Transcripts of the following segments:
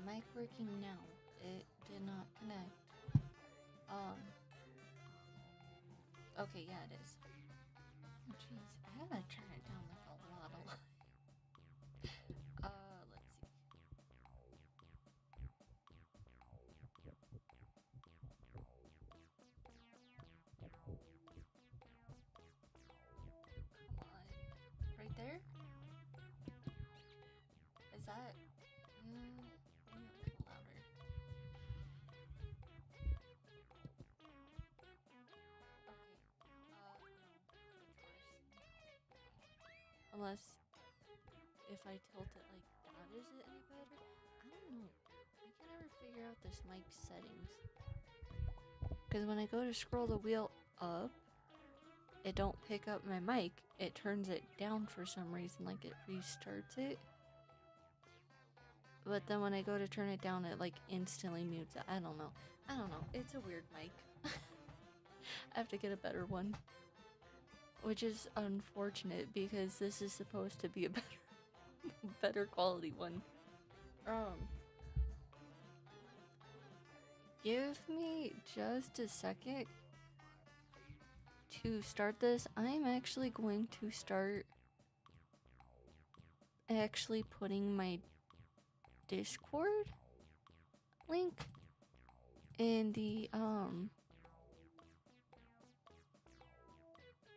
mic working now? It did not connect. Okay, yeah, it is. Oh, jeez. I gotta turn it down like a lot. Let's see. Come on. Right there? Is that... maybe a little louder. Unless if I tilt it like that, is it any better? I don't know. I can never figure out this mic settings. Because when I go to scroll the wheel up, it don't pick up my mic. It turns it down for some reason, like it restarts it. But then when I go to turn it down, it like instantly mutes it. I don't know. It's a weird mic. I have to get a better one. Which is unfortunate because this is supposed to be a better quality one. Give me just a second to start this. I'm actually going to start putting my Discord link in the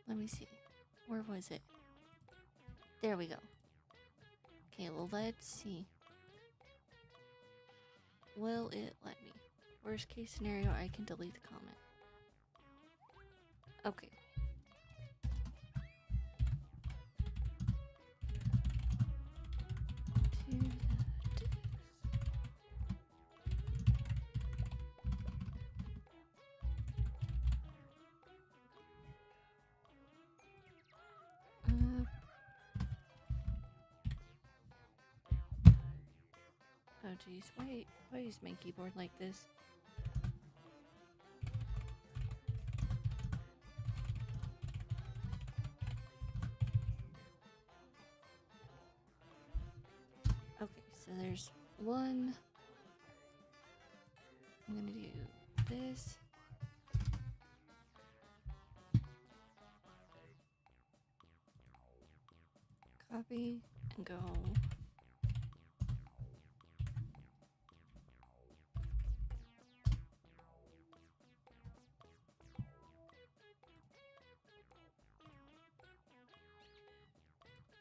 let me see. Where was it? There we go. Okay, well, let's see. Will it let me? Worst case scenario, I can delete the comment. Okay. Oh geez, why is my keyboard like this? Okay, so there's one. I'm gonna do this. Copy and go.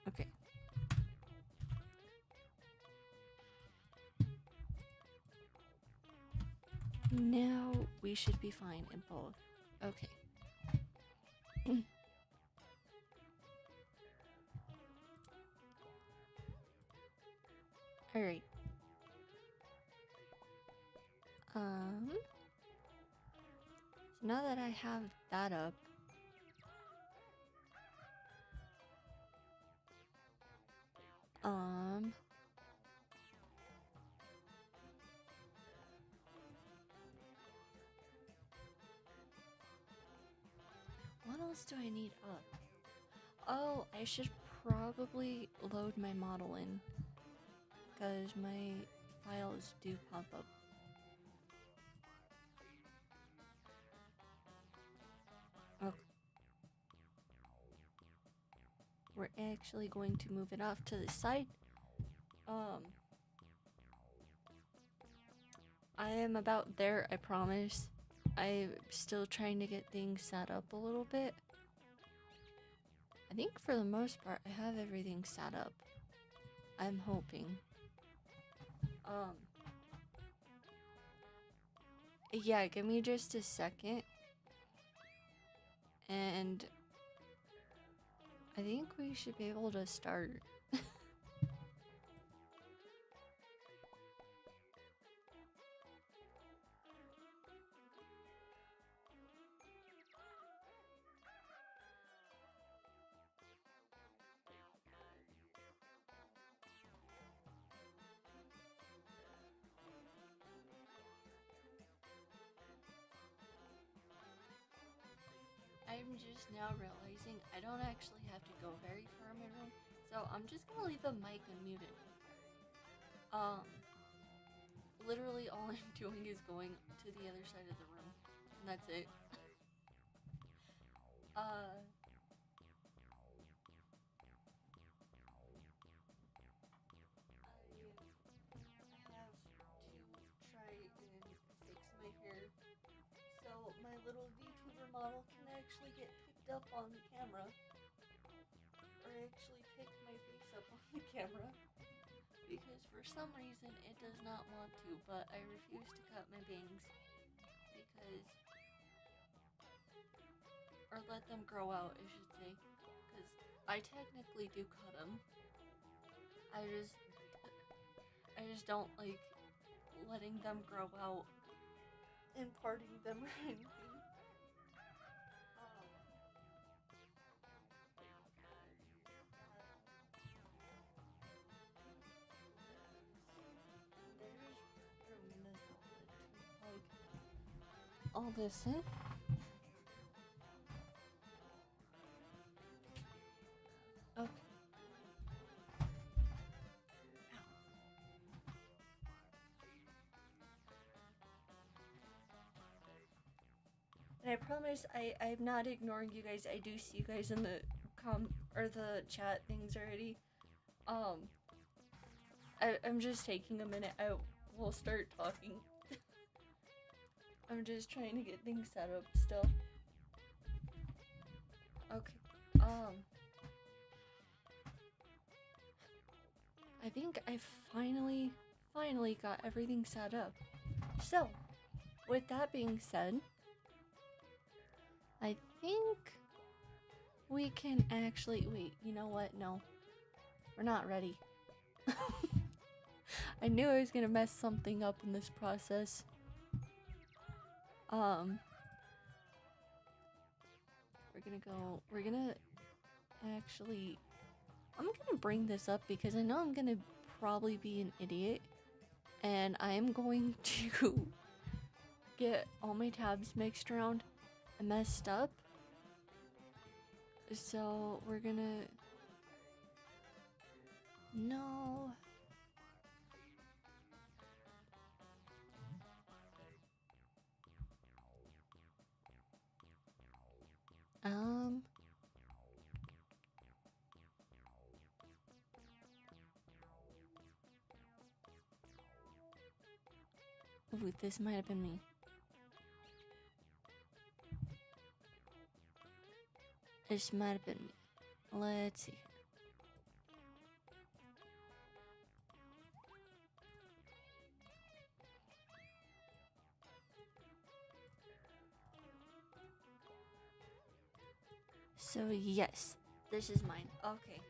Okay. Now we should be fine in both. Okay. Alright. So now that I have that up, what else do I need up? Oh, I should probably load my model in, because my files do pop up. Okay. We're actually going to move it off to the side. I am about there, I promise. I'm still trying to get things set up a little bit. I think for the most part, I have everything set up. I'm hoping. Yeah, give me just a second. And I think we should be able to start. I'm just now realizing I don't actually have to go very far in my room, so I'm just gonna leave the mic unmuted. all I'm doing is going to the other side of the room, and that's it. I have to try and fix my hair so my little VTuber model can actually get picked up on the camera, or actually pick my face up on the camera, because for some reason it does not want to, but I refuse to cut my bangs because, or let them grow out, I should say, because I technically do cut them. I just don't like letting them grow out and parting them or anything. All this in. Okay. And I promise I'm not ignoring you guys. I do see you guys in the the chat things already. I'm just taking a minute. I will start talking. I'm just trying to get things set up still. Okay. I think I finally got everything set up. So, with that being said, I think we can actually wait. You know what? No, we're not ready. I knew I was gonna mess something up in this process. We're gonna actually, I'm gonna bring this up because I know I'm gonna probably be an idiot, and I am going to get all my tabs mixed around and messed up. So we're gonna, no. Ooh, this might have been me. This might have been me. Let's see. So yes, this is mine. Okay.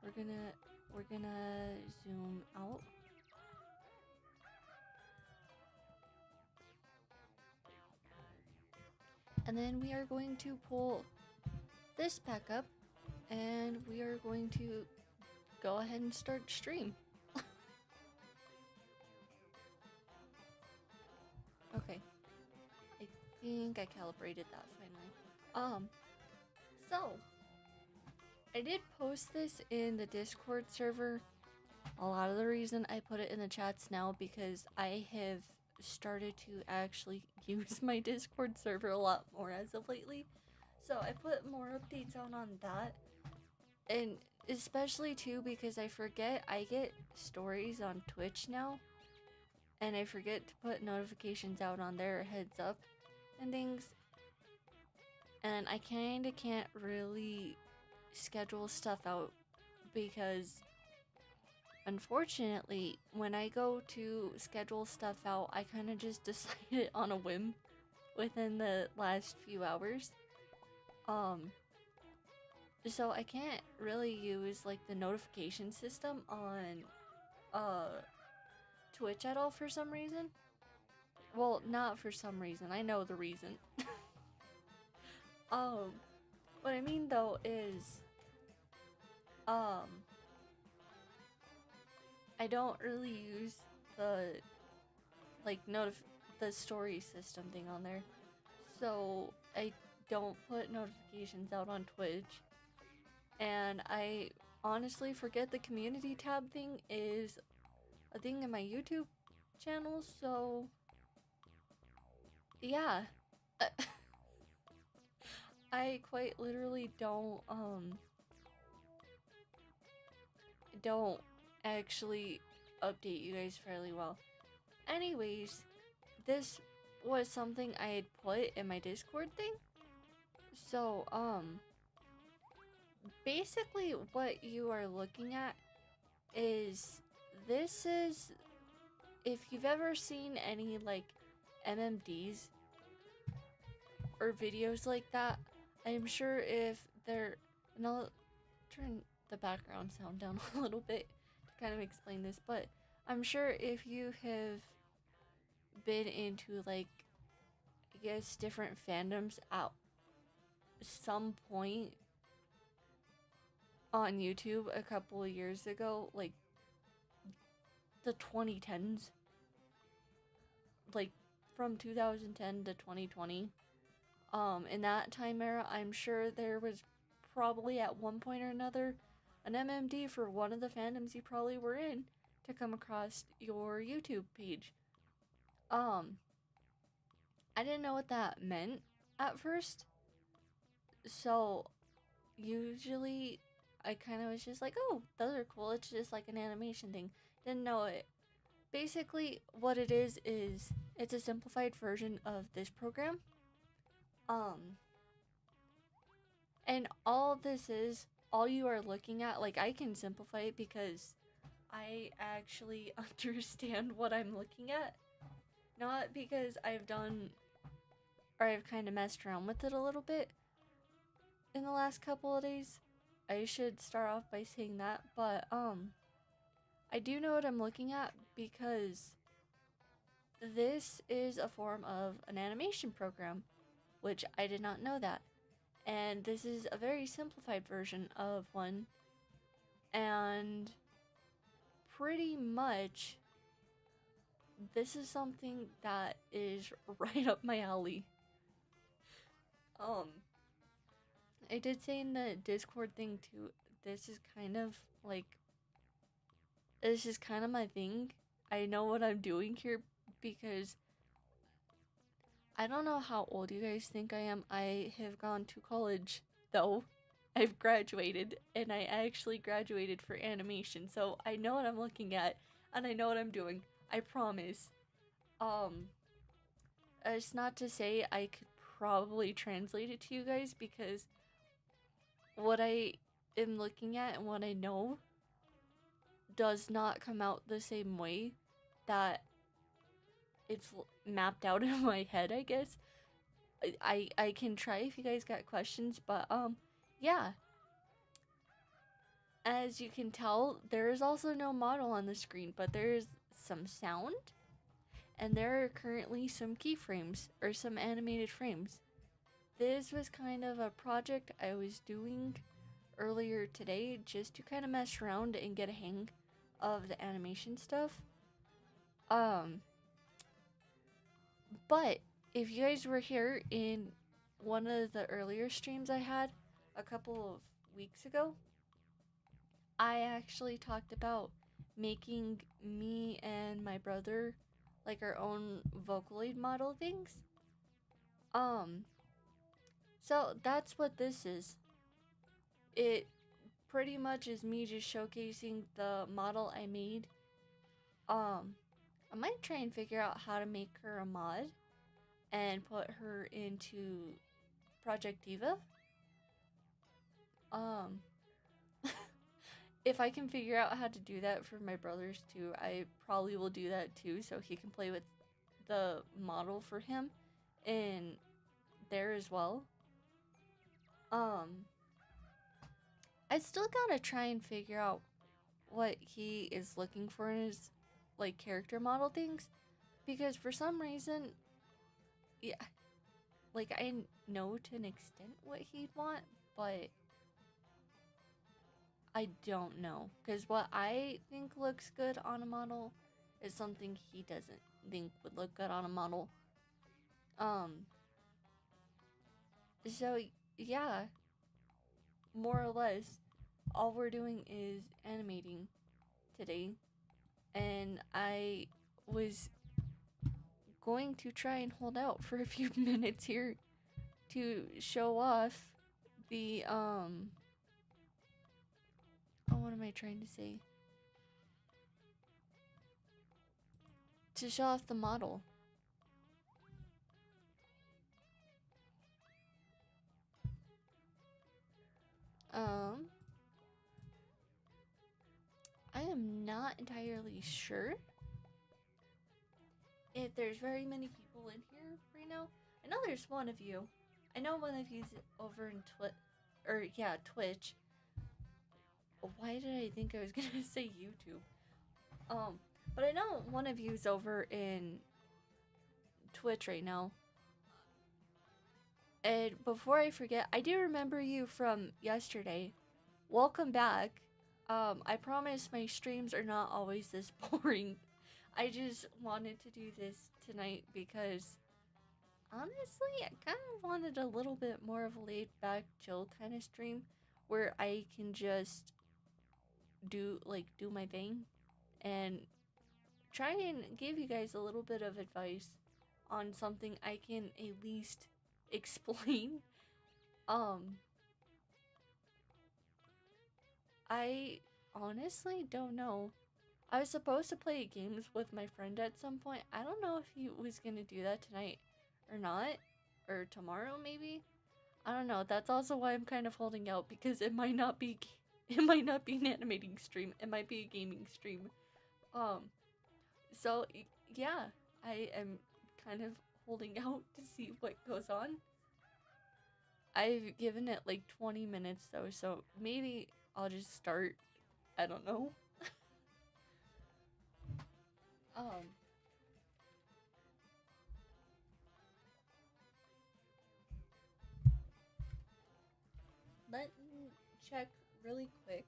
We're gonna zoom out. And then we are going to pull this back up, and we are going to go ahead and start stream. Okay. I think I calibrated that finally. So I did post this in the Discord server. A lot of the reason I put it in the chats now because I have started to actually use my Discord server a lot more as of lately. So I put more updates out on that. And especially too because I forget I get stories on Twitch now. And I forget to put notifications out on their heads up and things. And I kinda can't really schedule stuff out because unfortunately when I go to schedule stuff out I kind of just decide it on a whim within the last few hours. So I can't really use like the notification system on Twitch at all for some reason. Well, not for some reason, I know the reason. What I mean though is I don't really use the like the story system thing on there. So I don't put notifications out on Twitch. And I honestly forget the community tab thing is a thing in my YouTube channel, so yeah. I quite literally don't actually update you guys fairly well. Anyways, this was something I had put in my Discord thing. So, basically what you are looking at is, this is, if you've ever seen any like MMDs or videos like that, I'm sure if they're, and I'll turn the background sound down a little bit to kind of explain this, but I'm sure if you have been into like, I guess, different fandoms at some point on YouTube a couple of years ago, like the 2010s, like from 2010 to 2020, in that time era, I'm sure there was probably at one point or another an MMD for one of the fandoms you probably were in to come across your YouTube page. I didn't know what that meant at first, so usually I kind of was just like, oh, those are cool, it's just like an animation thing. Didn't know it. Basically, what it is it's a simplified version of this program. And all this is, all you are looking at, like, I can simplify it because I actually understand what I'm looking at. Not because I've done, or I've kind of messed around with it a little bit in the last couple of days. I should start off by saying that, but I do know what I'm looking at because this is a form of an animation program, which I did not know that. And this is a very simplified version of one, and pretty much this is something that is right up my alley. I did say in the Discord thing too, this is kind of like, this is kind of my thing. I know what I'm doing here because I don't know how old you guys think I am. I have gone to college, though. I've graduated, and I actually graduated for animation, so I know what I'm looking at, and I know what I'm doing. I promise. It's not to say I could probably translate it to you guys, because what I am looking at and what I know does not come out the same way that it's mapped out in my head, I guess. I can try if you guys got questions, but yeah. As you can tell, there is also no model on the screen, but there is some sound, and there are currently some keyframes, or some animated frames. This was kind of a project I was doing earlier today just to kind of mess around and get a hang of the animation stuff. But if you guys were here in one of the earlier streams I had a couple of weeks ago, I actually talked about making me and my brother like our own Vocaloid model things. So that's what this is. It pretty much is me just showcasing the model I made. I might try and figure out how to make her a mod and put her into Project Diva. If I can figure out how to do that for my brothers too, I probably will do that too, so he can play with the model for him in there as well. I still gotta try and figure out what he is looking for in his like character model things, because for some reason, yeah, like I know to an extent what he'd want, but I don't know, because what I think looks good on a model is something he doesn't think would look good on a model. So yeah, more or less all we're doing is animating today, and I was going to try and hold out for a few minutes here to show off the oh, what am I trying to say? To show off the model. I am not entirely sure if there's very many people in here right now. I know there's one of you. I know one of you's over in Twitch. Why did I think I was gonna say YouTube? But I know one of you's over in Twitch right now. And before I forget, I do remember you from yesterday. Welcome back. I promise my streams are not always this boring. I just wanted to do this tonight because honestly, I kind of wanted a little bit more of a laid back, chill kind of stream where I can just do my thing and try and give you guys a little bit of advice on something I can at least explain. I honestly don't know. I was supposed to play games with my friend at some point. I don't know if he was gonna do that tonight or not, or tomorrow maybe. I don't know. That's also why I'm kind of holding out because it might not be an animating stream. It might be a gaming stream. So yeah, I am kind of holding out to see what goes on. I've given it like 20 minutes though, so maybe I'll just start. I don't know. um Let me check really quick.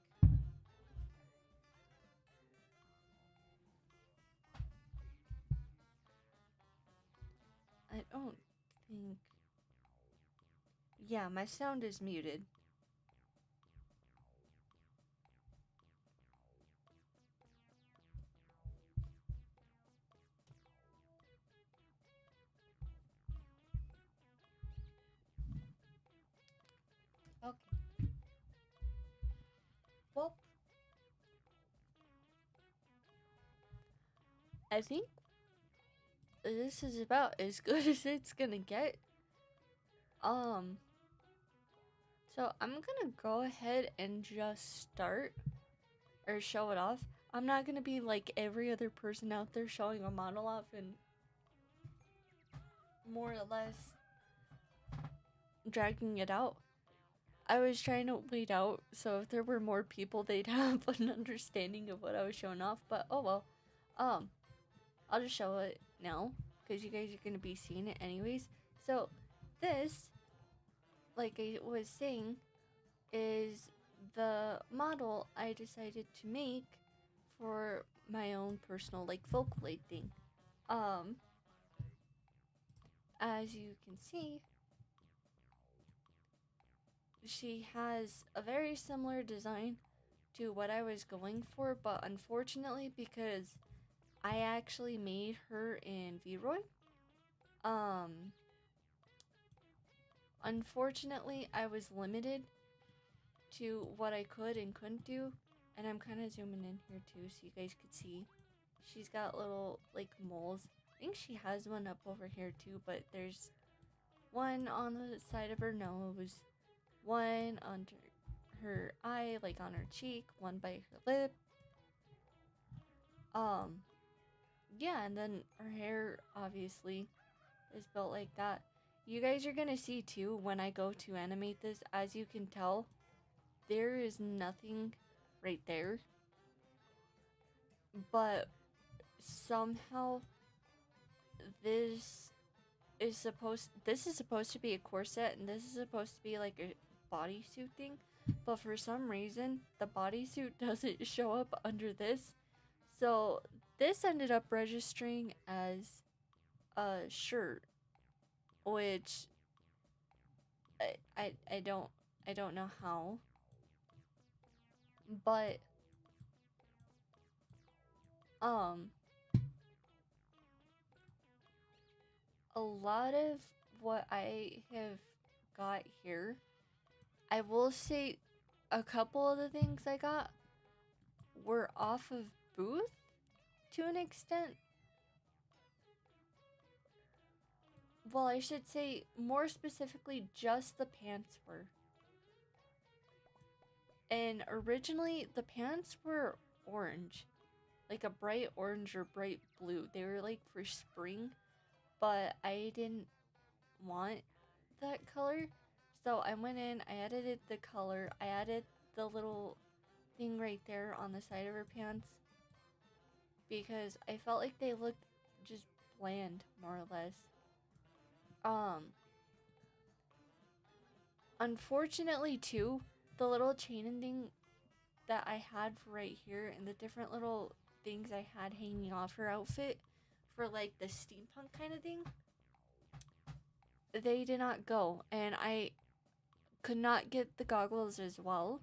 I don't think. Yeah, my sound is muted. Okay. Well, I think this is about as good as it's gonna get. So I'm gonna go ahead and just start or show it off. I'm not gonna be like every other person out there showing a model off and more or less dragging it out. I was trying to wait out so if there were more people they'd have an understanding of what I was showing off, but oh well. I'll just show it now because you guys are gonna be seeing it anyways. So this, like I was saying, is the model I decided to make for my own personal like Vocaloid thing. As you can see, she has a very similar design to what I was going for, but unfortunately because I actually made her in VRoid, unfortunately I was limited to what I could and couldn't do, and I'm kind of zooming in here too so you guys could see. She's got little like moles. I think she has one up over here too, but there's one on the side of her nose, one under her eye, like on her cheek, one by her lip. Yeah, and then her hair obviously is built like that. You guys are gonna see too when I go to animate this, as you can tell, there is nothing right there. But somehow this is supposed to be a corset and this is supposed to be like a bodysuit thing, but for some reason the bodysuit doesn't show up under this. So this ended up registering as a shirt, which I don't know how, but Um, a lot of what I have got here, I will say a couple of the things I got were off of Booth to an extent. Well, I should say more specifically, just the pants were. And originally, the pants were orange, like a bright orange or bright blue. They were like for spring, but I didn't want that color. So I went in, I edited the color, I added the little thing right there on the side of her pants because I felt like they looked just bland, more or less. Unfortunately, too, the little chain and thing that I had for right here and the different little things I had hanging off her outfit for like the steampunk kind of thing, they did not go. And I could not get the goggles as well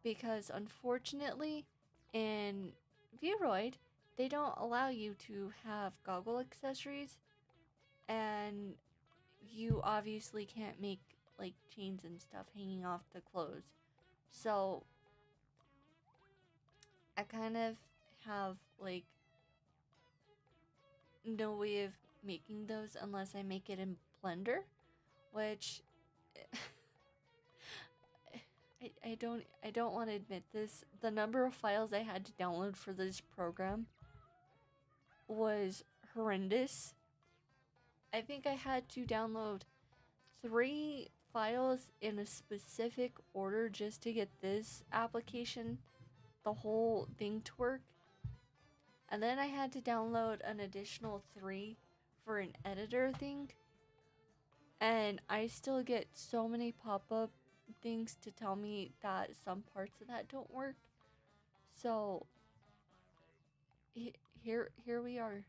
because unfortunately in Vroid they don't allow you to have goggle accessories, and you obviously can't make like chains and stuff hanging off the clothes. So I kind of have like no way of making those unless I make it in Blender, which I don't want to admit this. The number of files I had to download for this program was horrendous. I think I had to download 3 files in a specific order just to get this application, the whole thing, to work. And then I had to download an additional 3 for an editor thing. And I still get so many pop-up things to tell me that some parts of that don't work. So here we are.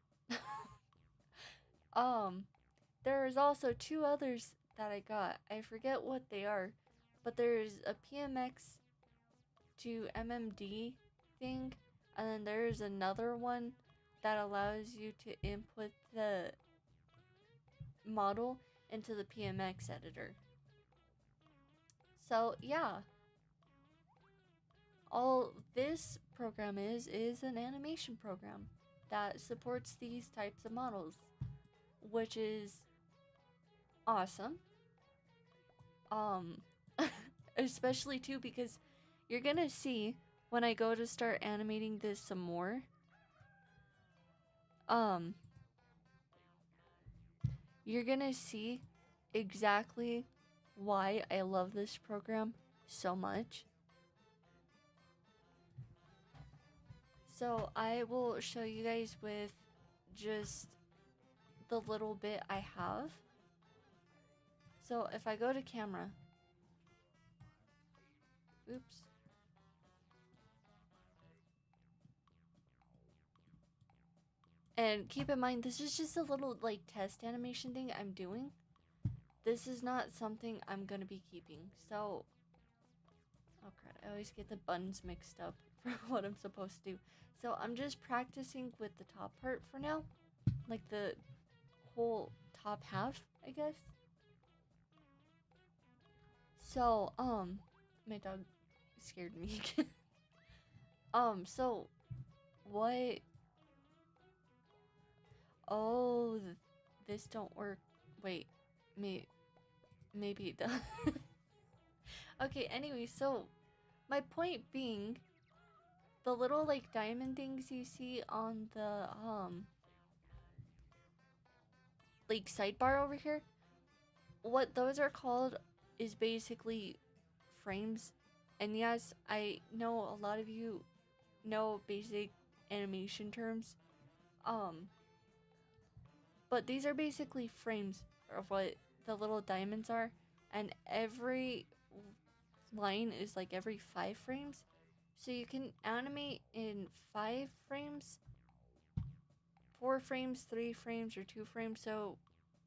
There's also 2 others that I got. I forget what they are, but there's a PMX to MMD thing, and then there's another one that allows you to input the model into the PMX editor. So yeah, all this program is an animation program that supports these types of models, which is awesome. Especially too because you're gonna see when I go to start animating this some more, you're gonna see exactly why I love this program so much. So I will show you guys with just the little bit I have. So if I go to camera, oops. And keep in mind, this is just a little like test animation thing I'm doing. This is not something I'm gonna be keeping. So, oh crap, I always get the buttons mixed up for what I'm supposed to do. So I'm just practicing with the top part for now. Like the whole top half, I guess. So, my dog scared me. So, what? Oh, this don't work. Wait, maybe it does. Okay, anyway, so my point being, the little like diamond things you see on the like sidebar over here, what those are called is basically frames. And yes, I know a lot of you know basic animation terms. But these are basically frames of what the little diamonds are, and every line is like every 5 frames. So you can animate in 5 frames, 4 frames, 3 frames, or 2 frames, so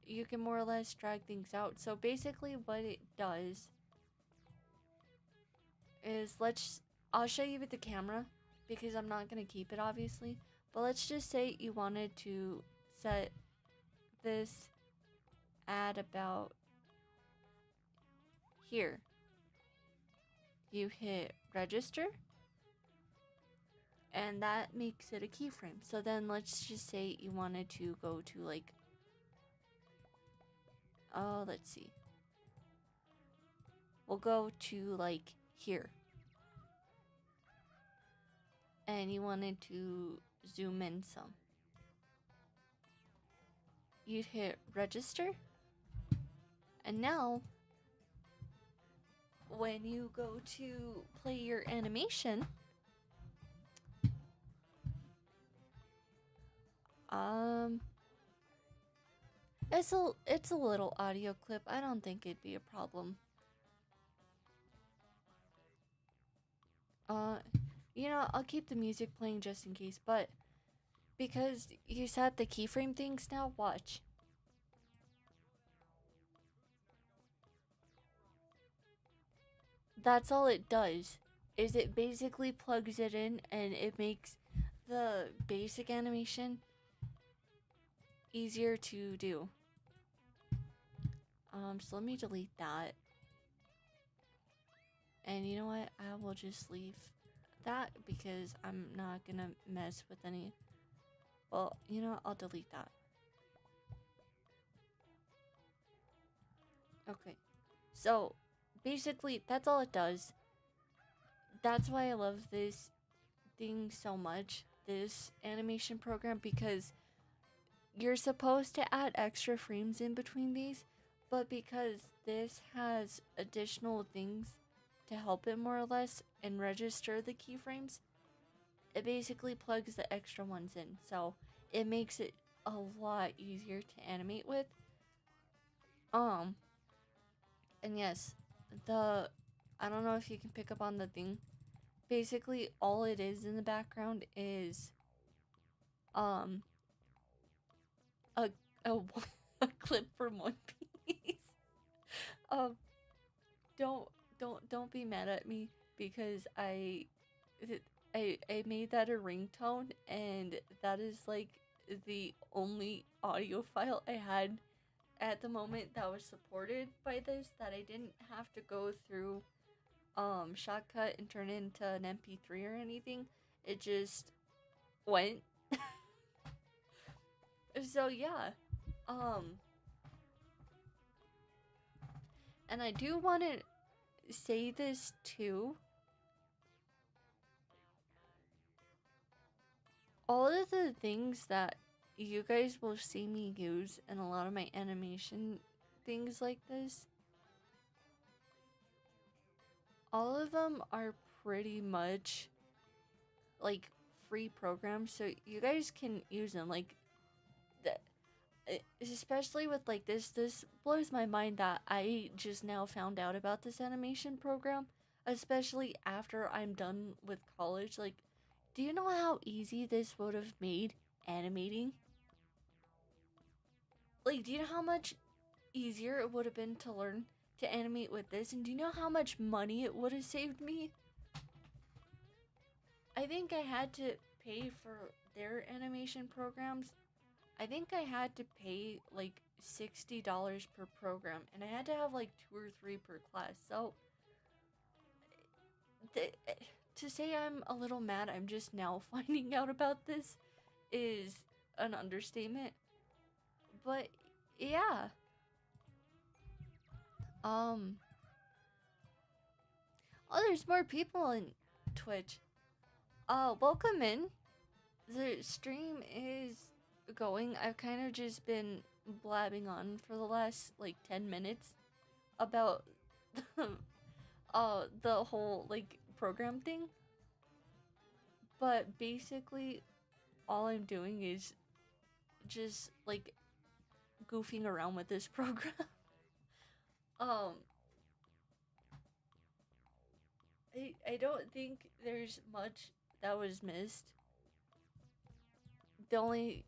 you can more or less drag things out. So basically what it does is, I'll show you with the camera because I'm not going to keep it obviously, But let's just say you wanted to set this at about here. You hit register, and that makes it a keyframe. So then let's just say you wanted to go to like, oh, let's see. We'll go to like here. And you wanted to zoom in some. You'd hit register. And now, when you go to play your animation, it's a little audio clip. I don't think it'd be a problem. You know, I'll keep the music playing just in case, but because you set the keyframe things now, watch. That's all it does, is it basically plugs it in and it makes the basic animation easier to do. So let me delete that. And you know what? I will just leave that because I'm not gonna mess with any. Well, you know, I'll delete that. Okay. So, basically, that's all it does. That's why I love this thing so much, this animation program, because you're supposed to add extra frames in between these, but because this has additional things to help it more or less and register the keyframes, it basically plugs the extra ones in. So it makes it a lot easier to animate with. And yes, I don't know if you can pick up on the thing. Basically, all it is in the background is a a, a clip from One Piece. um don't be mad at me because I made that a ringtone, and that is like the only audio file I had at the moment that was supported by this, that I didn't have to go through Shotcut and turn it into an MP3 or anything. It just went. So yeah. And I do want to say this too. All of the things that you guys will see me use in a lot of my animation things like this, all of them are pretty much like free programs, so you guys can use them. Like, especially with like this blows my mind that I just now found out about this animation program, especially after I'm done with college. Like, do you know how easy this would have made animating? Like, do you know how much easier it would have been to learn to animate with this? And do you know how much money it would have saved me? I think I had to pay for their animation programs. I think I had to pay like $60 per program, and I had to have like 2 or 3 per class. So to say I'm a little mad I'm just now finding out about this is an understatement. But yeah. Oh, there's more people in Twitch. Welcome in. The stream is going. I've kind of just been blabbing on for the last like 10 minutes about the whole like program thing. But basically all I'm doing is just like goofing around with this program. um I don't think there's much that was missed. The only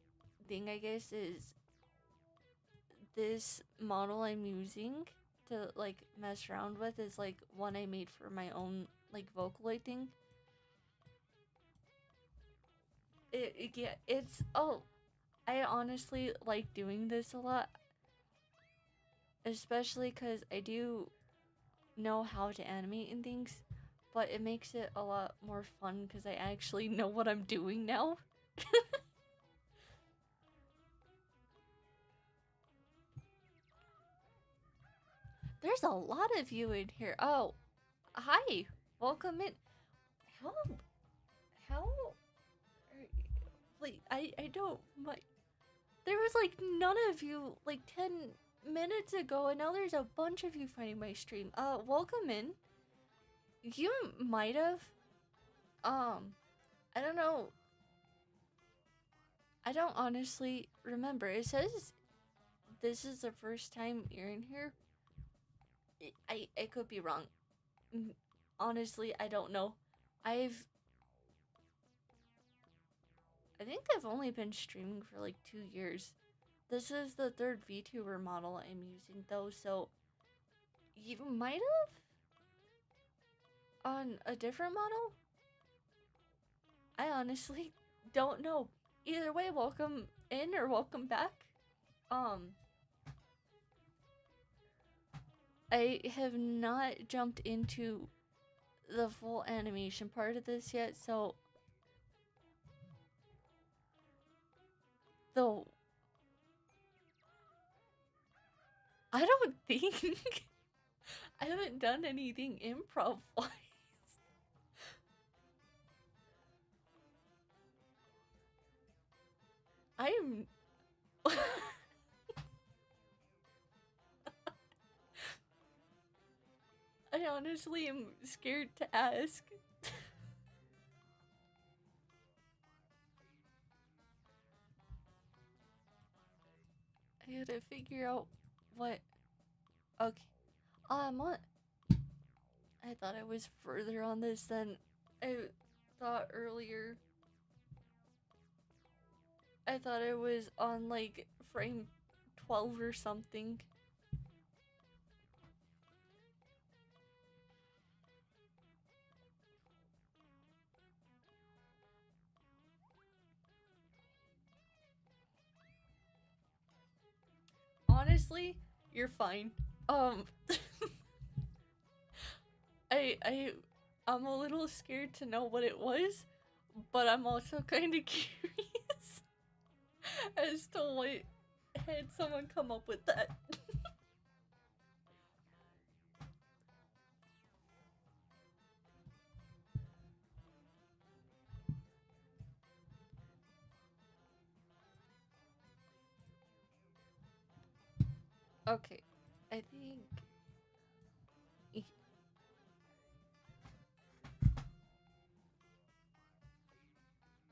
thing I guess is this model I'm using to like mess around with is like one I made for my own like Vocaloid thing. Yeah, it's I honestly like doing this a lot, especially because I do know how to animate and things, but it makes it a lot more fun because I actually know what I'm doing now. There's a lot of you in here. Oh, hi, welcome in. How how like I don't my there was like none of you like 10 minutes ago, and now there's a bunch of you finding my stream. Welcome in. You might have I don't know. I don't honestly remember. It says this is the first time you're in here. I could be wrong. Honestly, I don't know. I've I think I've only been streaming for like 2 years. This is the third VTuber model I'm using though, so you might have on a different model? I honestly don't know. Either way, welcome in or welcome back. Um, I have not jumped into the full animation part of this yet, so though I don't think I haven't done anything improv wise. I'm I honestly am scared to ask. I gotta figure out what. Okay. What? I thought I was further on this than I thought earlier. I thought I was on like frame 12 or something. Honestly, you're fine. Um, I'm a little scared to know what it was, but I'm also kind of curious as to what had someone come up with that. Okay, I think.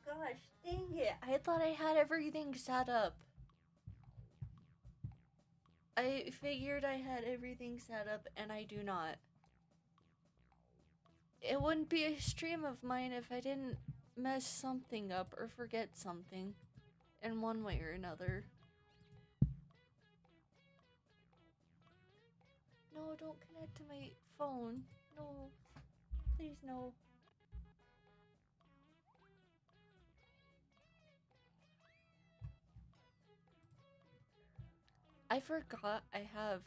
Gosh, dang it! I thought I had everything set up. I figured I had everything set up, and I do not. It wouldn't be a stream of mine if I didn't mess something up or forget something in one way or another. No, don't connect to my phone. No. Please, no. I forgot I have.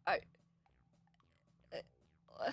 I uh,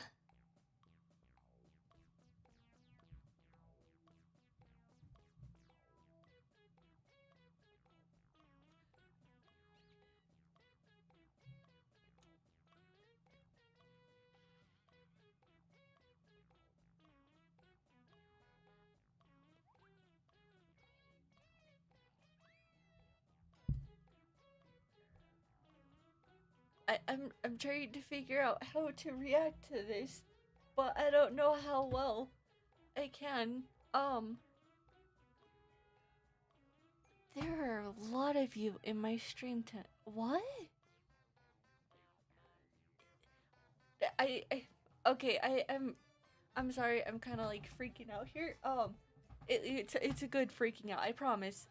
I'm trying to figure out how to react to this, but I don't know how well I can. There are a lot of you in my stream what? Okay, I'm sorry, I'm kind of like freaking out here. It's a good freaking out, I promise.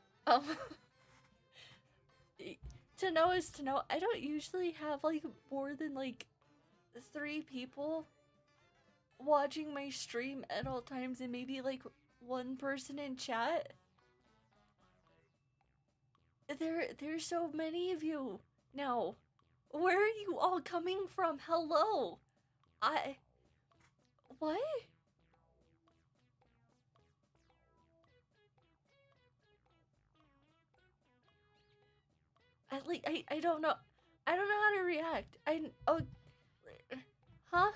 To know is to know. I don't usually have like more than like 3 people watching my stream at all times, and maybe like 1 person in chat. There's so many of you now. Where are you all coming from? Hello. What? I don't know. I don't know how to react. Huh?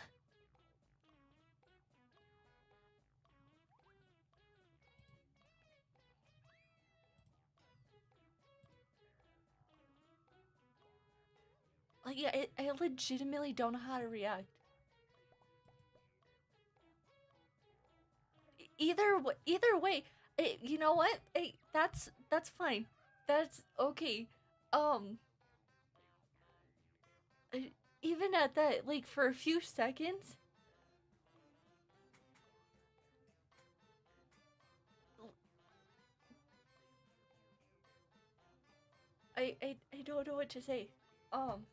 Like, yeah, I legitimately don't know how to react. Either way, you know what? That's fine. That's okay. Um, even at that, like for a few seconds, I don't know what to say. Um,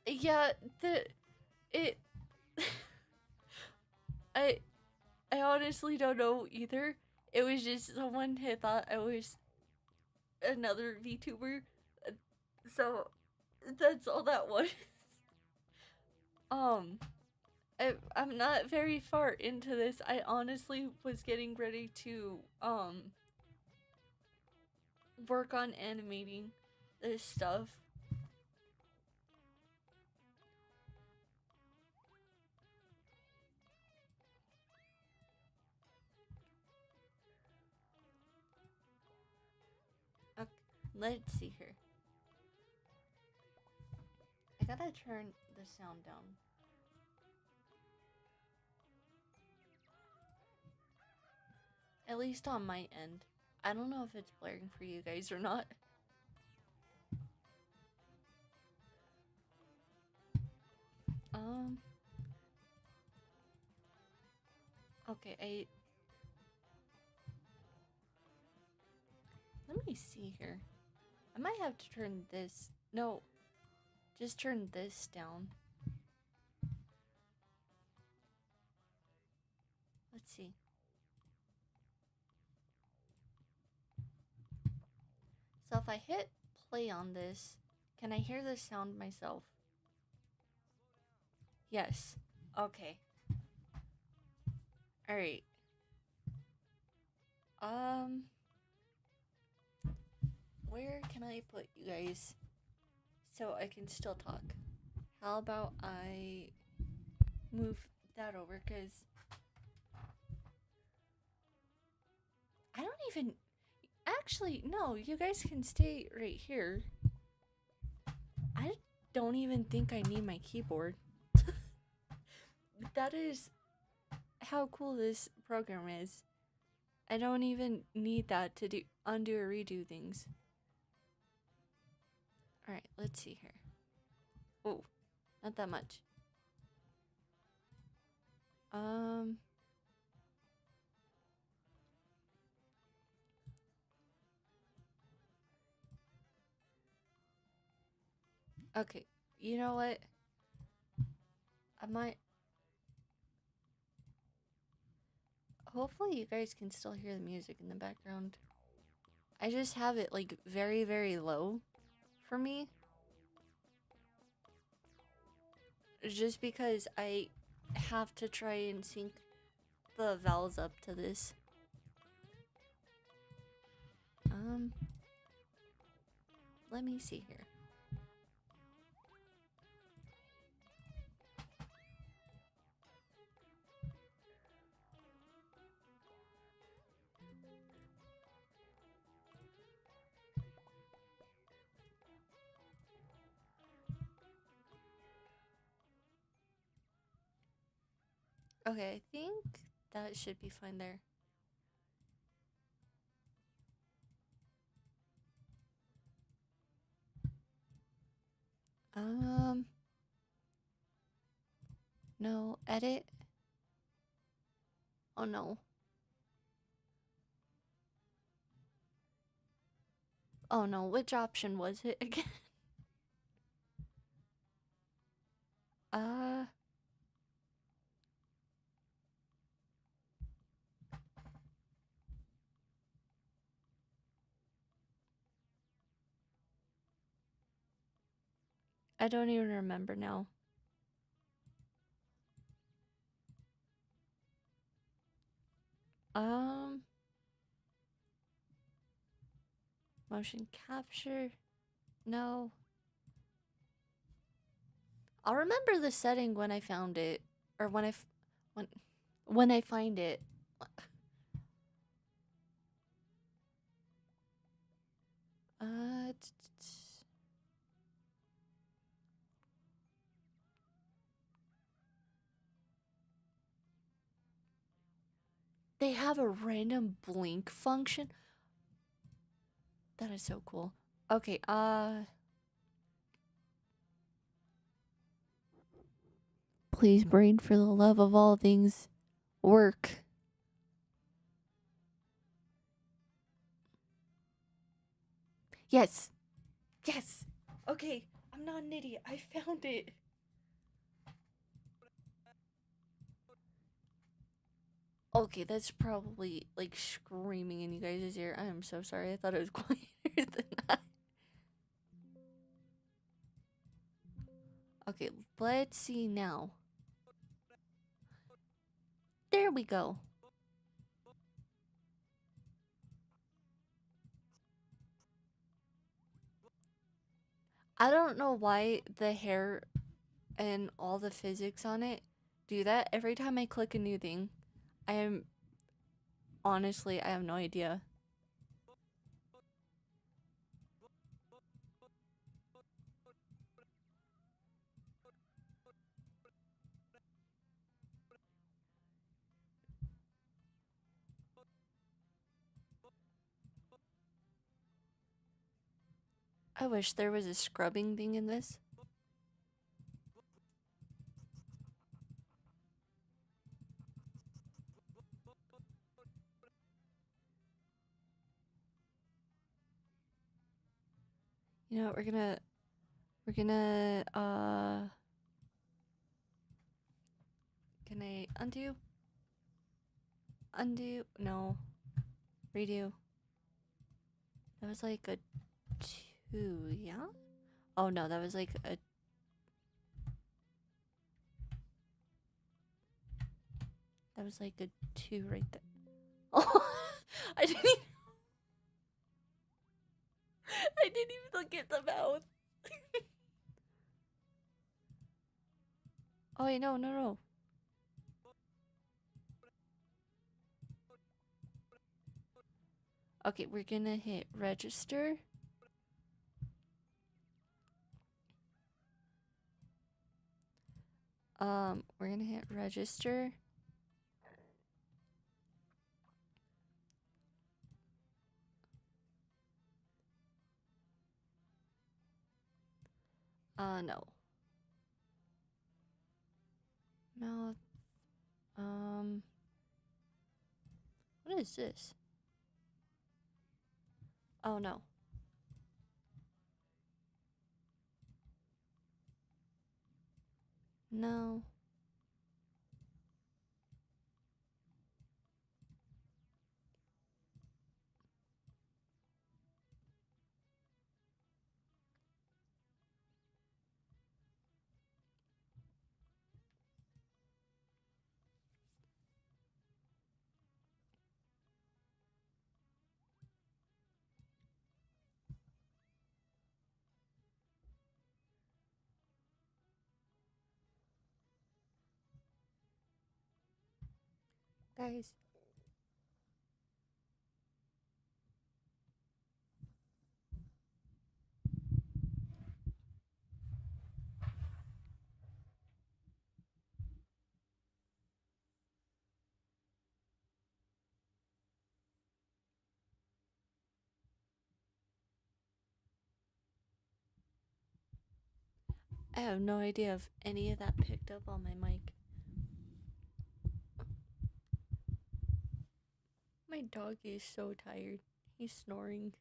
yeah, it. I I honestly don't know either. It was just someone had thought I was another VTuber, so that's all that was. um, I'm not very far into this. I honestly was getting ready to work on animating this stuff. Okay, let's see here. I gotta turn the sound down. At least on my end. I don't know if it's blaring for you guys or not. Okay, let me see here. I might have to turn this. No, just turn this down. Let's see. So if I hit play on this, can I hear the sound myself? Yes. Okay. Alright. Where can I put you guys so I can still talk? How about I move that over, because I don't even... Actually, no, you guys can stay right here. I don't even think I need my keyboard. That is how cool this program is. I don't even need that to undo or redo things. Alright, let's see here. Oh, not that much. Okay, you know what? I might... Hopefully you guys can still hear the music in the background. I just have it like very, very low for me. Just because I have to try and sync the vowels up to this. Let me see here. Okay, I think that should be fine there. No, edit. Oh no. Oh no, which option was it again? uh I don't even remember now. Motion capture. No. I'll remember the setting when I found it, or when I find it. Uh, they have a random blink function. That is so cool. Okay, please, brain, for the love of all things, work. Yes. Yes. Okay, I'm not an idiot. I found it. Okay, that's probably like screaming in you guys' ear. I am so sorry. I thought it was quieter than that. Okay, let's see now. There we go. I don't know why the hair and all the physics on it do that. Every time I click a new thing, I am honestly, I have no idea. I wish there was a scrubbing thing in this. You know what, we're gonna can I undo? Undo? No. Redo. That was like a 2, yeah? Oh no, that was like a... That was like a 2 right there. Oh, I didn't even... I didn't even look at the mouth. Oh wait, no, no, no. Okay, we're gonna hit register. We're gonna hit register. No. Mouth. What is this? Oh no. No. Guys. I have no idea if any of that picked up on my mic. My dog is so tired. He's snoring.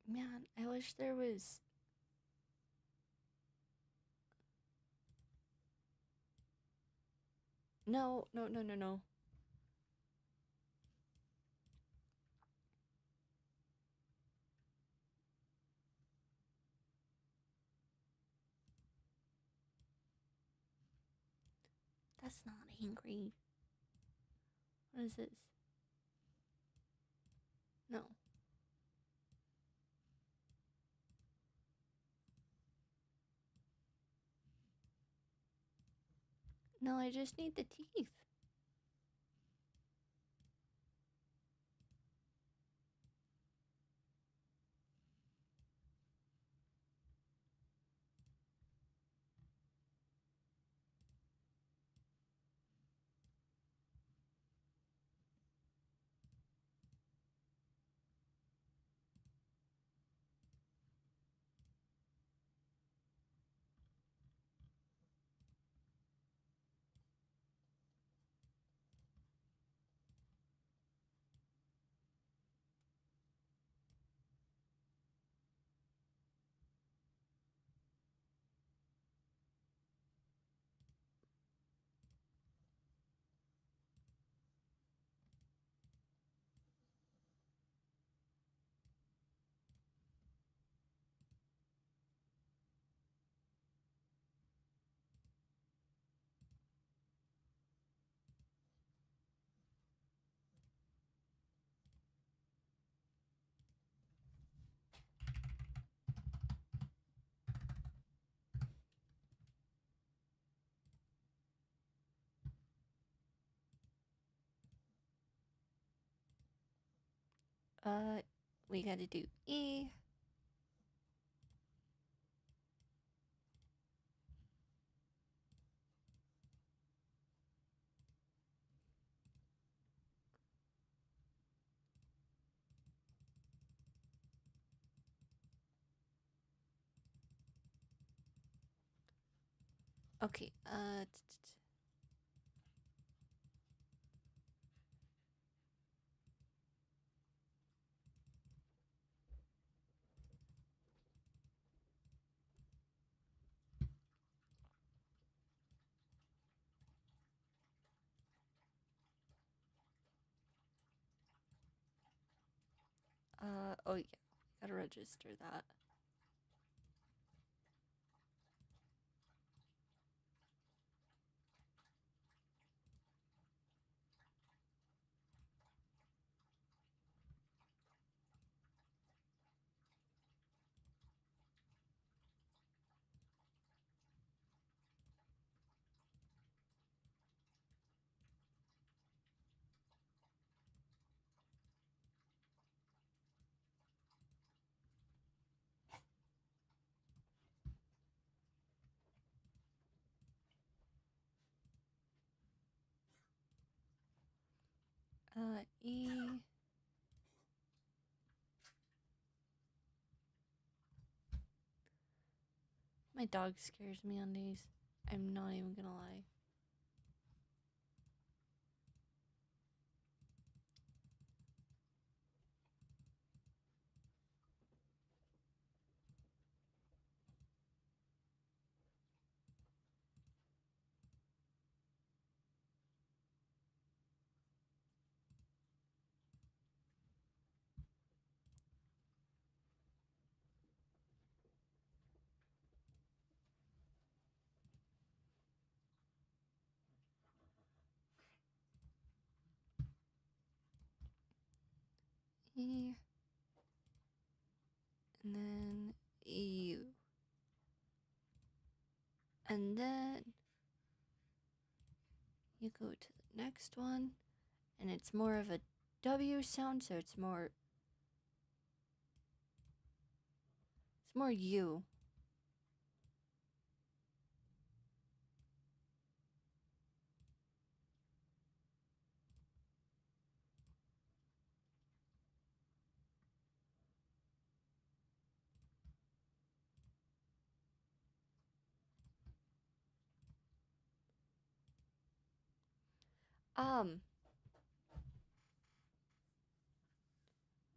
Man, I wish there was... No. That's not angry. What is this? No. No, I just need the teeth. We gotta do E. Okay, oh yeah, gotta register that. E. My dog scares me on these. I'm not even gonna lie. E. And then U. And then you go to the next one, and it's more of a W sound, so it's more U.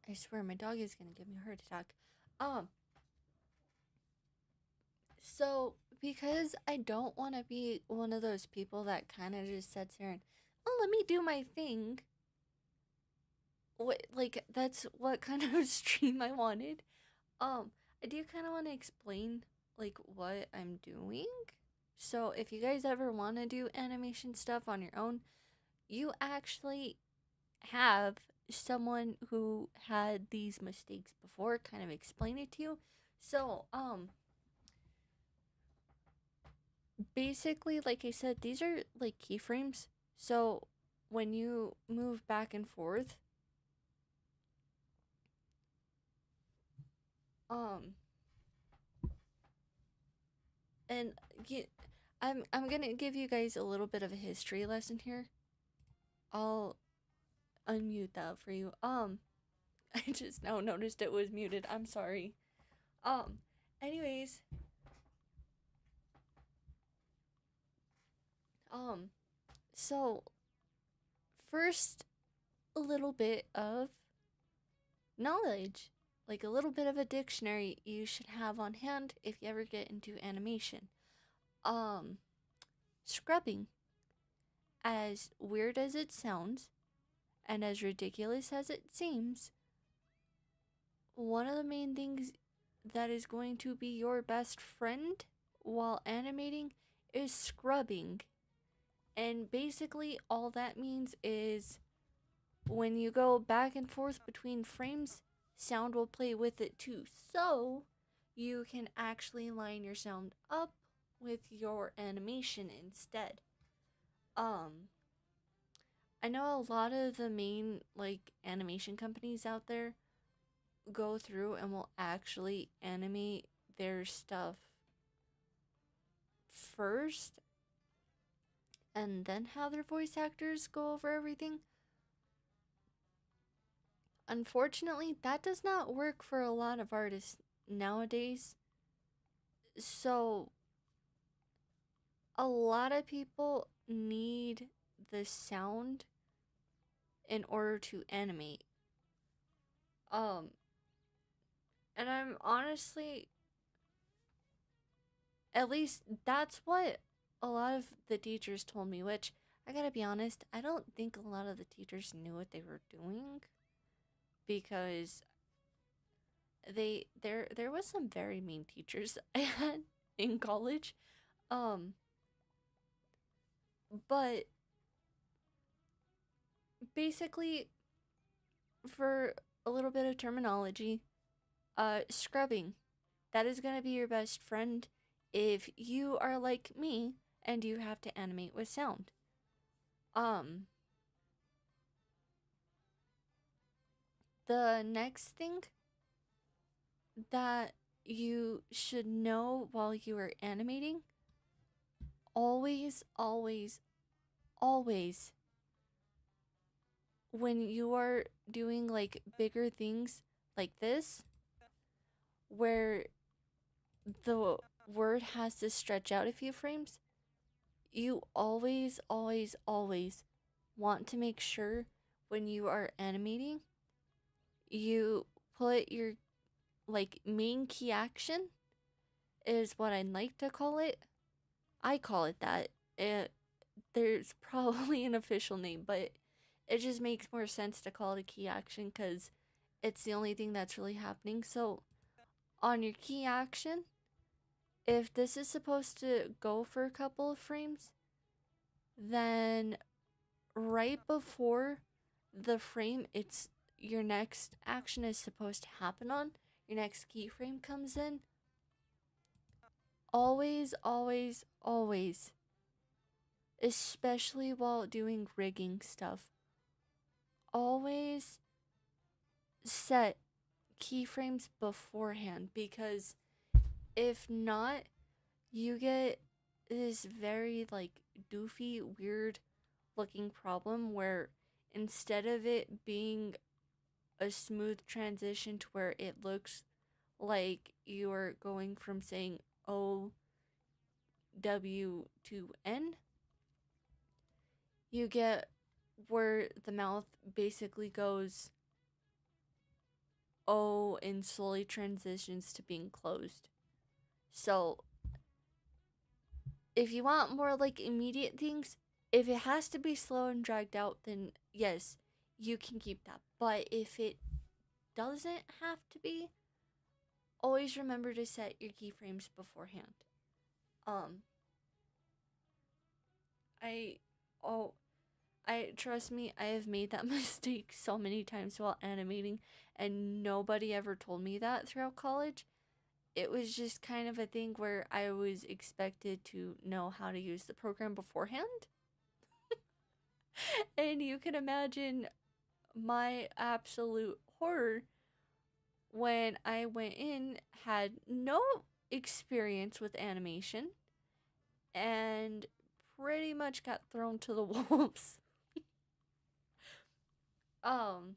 I swear my dog is gonna give me a heart attack. Um, so because I don't want to be one of those people that kind of just sits here and, oh, let me do my thing. What, like, that's what kind of stream I wanted. I do kind of want to explain like what I'm doing. So if you guys ever want to do animation stuff on your own, you actually have someone who had these mistakes before kind of explain it to you. So, basically, like I said, these are like keyframes. So when you move back and forth, um, and you, I'm gonna give you guys a little bit of a history lesson here. I'll unmute that for you. I just now noticed it was muted. I'm sorry. Um, anyways, um, so first, a little bit of knowledge, like a little bit of a dictionary you should have on hand if you ever get into animation. Um, Scrubbing, as weird as it sounds and as ridiculous as it seems, one of the main things that is going to be your best friend while animating is scrubbing. And basically, all that means is when you go back and forth between frames, sound will play with it too. So you can actually line your sound up with your animation instead. I know a lot of the main like animation companies out there go through and will actually animate their stuff first and then have their voice actors go over everything. Unfortunately, that does not work for a lot of artists nowadays. So, a lot of people need the sound in order to animate. Um, and I'm honestly, at least that's what a lot of the teachers told me, which I gotta be honest, I don't think a lot of the teachers knew what they were doing because there was some very mean teachers I had in college. Um, but basically, for a little bit of terminology, scrubbing, that is gonna be your best friend if you are like me and you have to animate with sound. Um, the next thing that you should know while you are animating, always, always, always, when you are doing like bigger things like this, where the word has to stretch out a few frames, you always, always, always want to make sure when you are animating, you put your like main key action is what I like to call it. I call it that. There's probably an official name, but it just makes more sense to call it a key action because it's the only thing that's really happening. So, on your key action, if this is supposed to go for a couple of frames, then right before the frame it's your next action is supposed to happen on, your next keyframe comes in, always, always, always, especially while doing rigging stuff, always set keyframes beforehand because if not, you get this very like doofy, weird looking problem where instead of it being a smooth transition to where it looks like you're going from saying O W to N, you get where the mouth basically goes oh and slowly transitions to being closed. So if you want more like immediate things, if it has to be slow and dragged out, then yes, you can keep that. But if it doesn't have to be, always remember to set your keyframes beforehand. I oh I trust me, I have made that mistake so many times while animating, and nobody ever told me that throughout college. It was just kind of a thing where I was expected to know how to use the program beforehand. And you can imagine my absolute horror when I went in, had no experience with animation, and pretty much got thrown to the wolves. um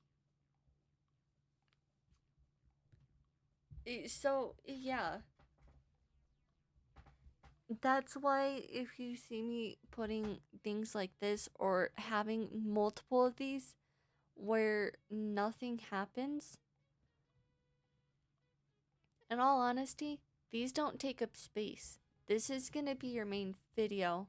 so yeah, that's why if you see me putting things like this or having multiple of these where nothing happens, in all honesty, these don't take up space. This is going to be your main video.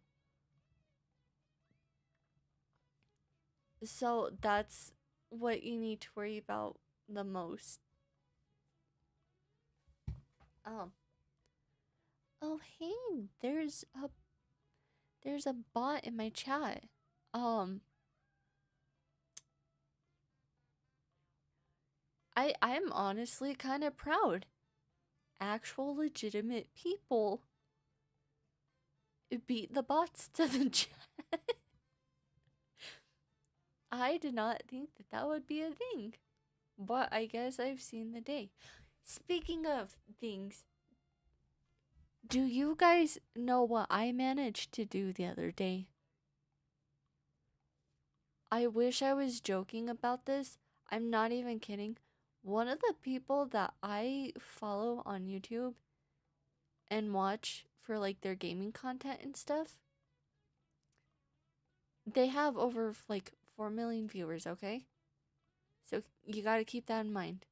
So that's what you need to worry about the most. Um oh hey, there's a bot in my chat. I'm honestly kind of proud. Actual legitimate people beat the bots to the chat. I did not think that that would be a thing, but I guess I've seen the day. Speaking of things, do you guys know what I managed to do the other day? I wish I was joking about this. I'm not even kidding. One of the people that I follow on YouTube and watch for like their gaming content and stuff, they have over like 4 million viewers, okay? So you got to keep that in mind.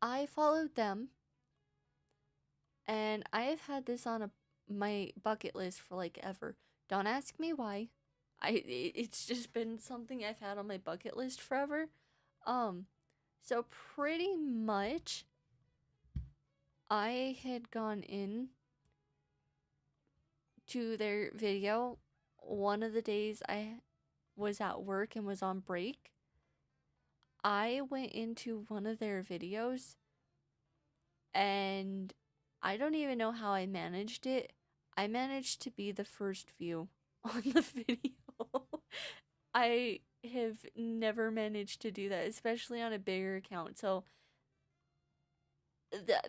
I followed them, and I have had this on my bucket list for like ever. Don't ask me why. It's just been something I've had on my bucket list forever. So pretty much I had gone in to their video one of the days I was at work and was on break. I went into one of their videos, and I don't even know how I managed it. I managed to be the first view on the video. I have never managed to do that, especially on a bigger account. So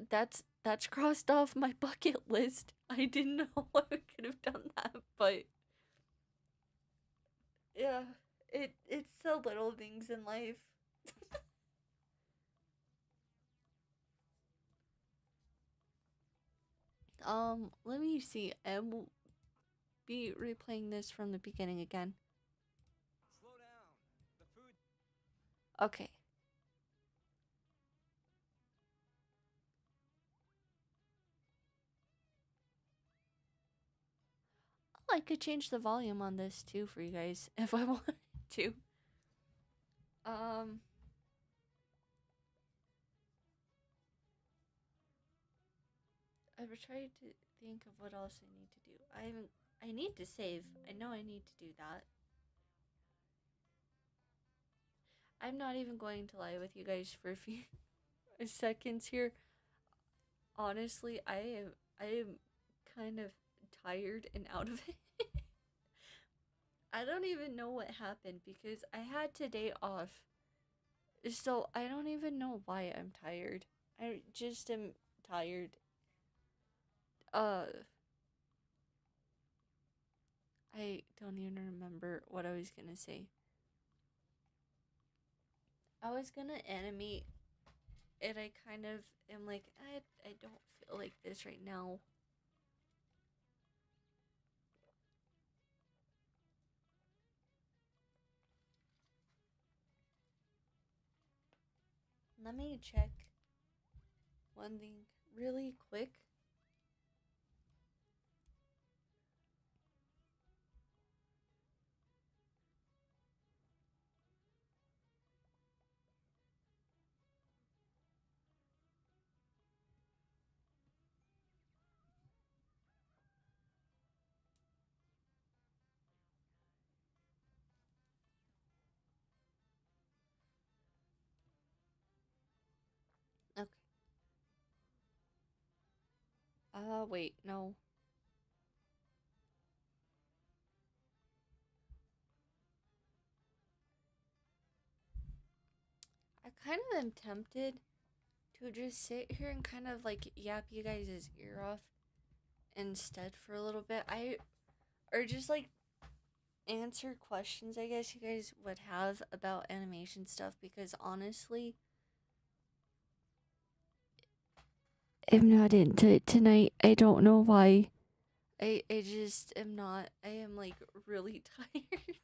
that's crossed off my bucket list. I didn't know I could have done that, but yeah, it's the little things in life. Let me see. I will be replaying this from the beginning again. Slow down. The food. Okay. Oh, I could change the volume on this too for you guys if I wanted to. I've tried to think of what else I need to do. I need to save. I know I need to do that. I'm not even going to lie with you guys for a few seconds here. Honestly, I am kind of tired and out of it. I don't even know what happened because I had today off. So I don't even know why I'm tired. I just am tired. I don't even remember what I was gonna say. I was gonna animate, and I kind of am like, I don't feel like this right now. Let me check one thing really quick. Okay. Wait, no. I kind of am tempted to just sit here and kind of like yap you guys' ear off instead for a little bit. Or just like answer questions I guess you guys would have about animation stuff, because honestly, I'm not into it tonight. I don't know why. I just am not. I am like really tired.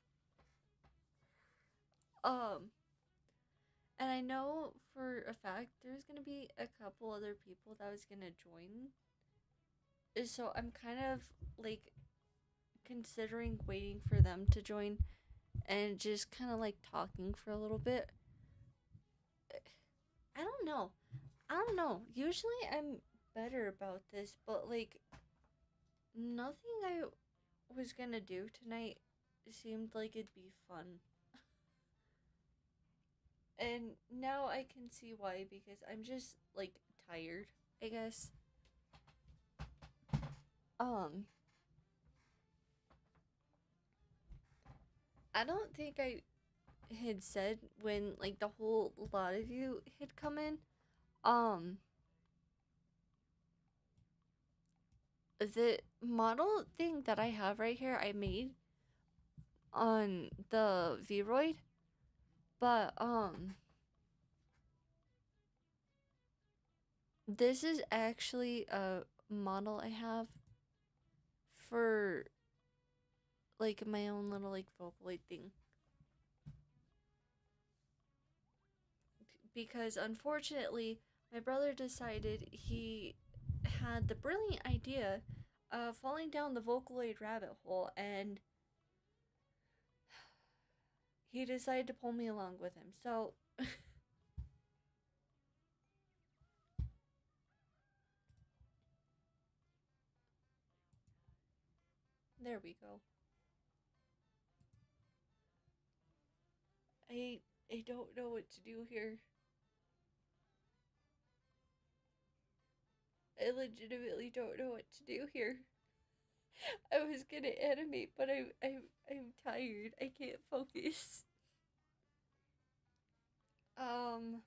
And I know for a fact there's gonna be a couple other people that was gonna join. So I'm kind of like considering waiting for them to join and just kind of like talking for a little bit. I don't know. I don't know. Usually I'm better about this, but like nothing I was gonna do tonight seemed like it'd be fun. And now I can see why, because I'm just like tired, I guess. Um I don't think I had said when like the whole lot of you had come in. Um the model thing that I have right here I made on the Vroid, but this is actually a model I have for like my own little like Vocaloid thing. Because unfortunately, my brother decided he had the brilliant idea of falling down the Vocaloid rabbit hole, and he decided to pull me along with him. So, there we go. I I don't know what to do here. I legitimately don't know what to do here. I was gonna animate, but I'm tired. I can't focus. Um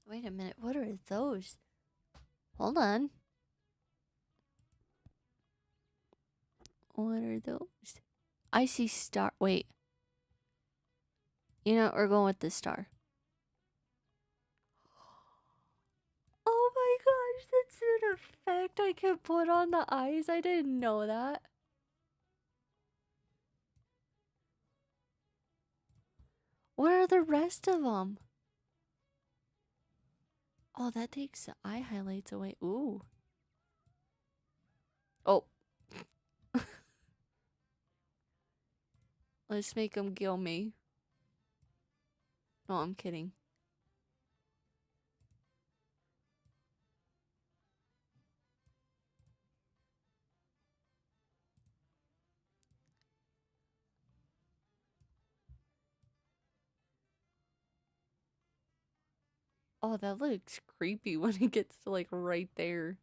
Wait a minute. What are those? Hold on. What are those? I see star. Wait. You know, we're going with the star. Oh my gosh, that's an effect I can put on the eyes. I didn't know that. What are the rest of them? Oh, that takes the eye highlights away. Ooh. Oh. Let's make them kill me. No, I'm kidding. Oh, that looks creepy when it gets to like right there.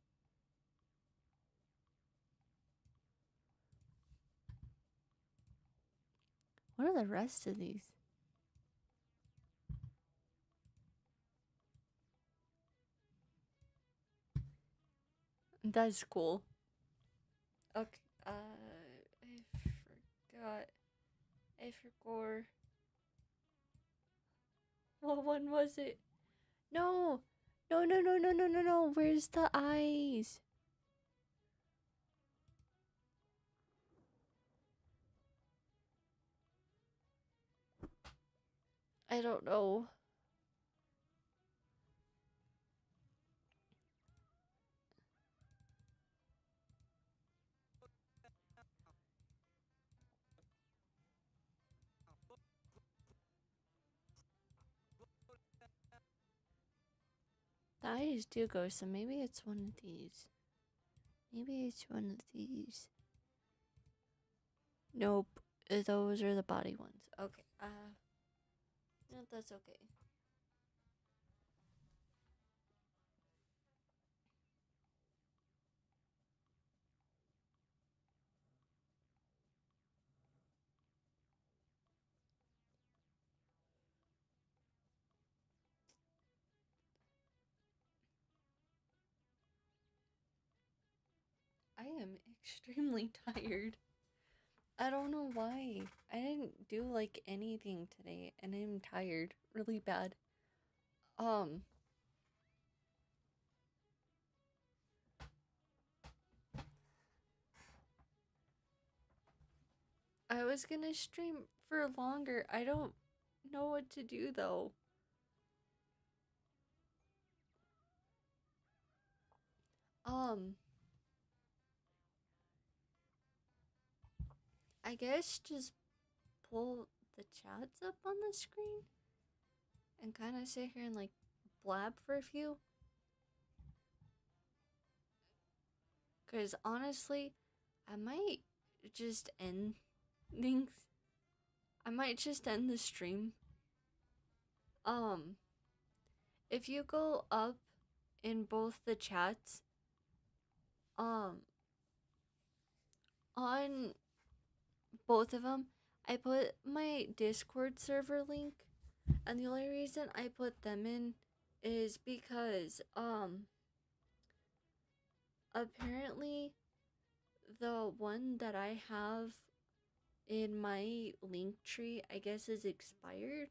What are the rest of these? That's cool. Okay, I forgot. I forgot. What one was it? No! No, no, no, no, no, no, no. Where's the eyes? I don't know. The eyes do go, so maybe it's one of these. Maybe it's one of these. Nope. Those are the body ones. Okay. No, that's okay. I am extremely tired. I don't know why. I didn't do like anything today and I'm tired really bad. I was gonna stream for longer. I don't know what to do though. I guess just pull the chats up on the screen and kind of sit here and like blab for a few. Because honestly, I might just end things. I might just end the stream. If you go up in both the chats, on both of them, I put my Discord server link, and the only reason I put them in is because, apparently the one that I have in my link tree, I guess, is expired.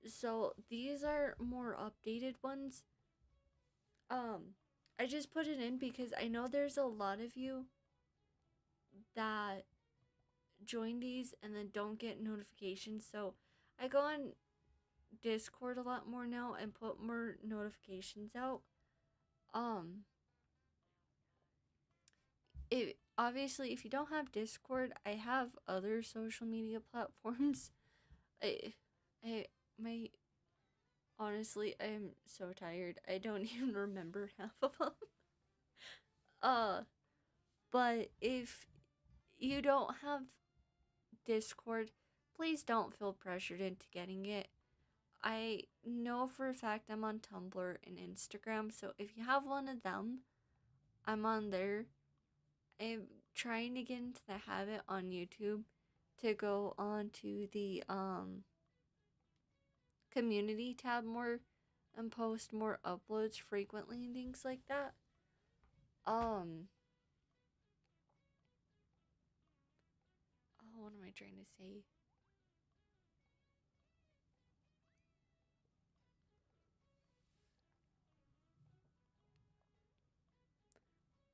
So these are more updated ones. I just put it in because I know there's a lot of you that join these and then don't get notifications. So I go on Discord a lot more now and put more notifications out. It obviously, if you don't have Discord, I have other social media platforms. I my honestly, I'm so tired. I don't even remember half of them. But if you don't have Discord, please don't feel pressured into getting it. I know for a fact I'm on Tumblr and Instagram, so if you have one of them, I'm on there. I'm trying to get into the habit on YouTube to go on to the community tab more and post more uploads frequently and things like that. What am I trying to say?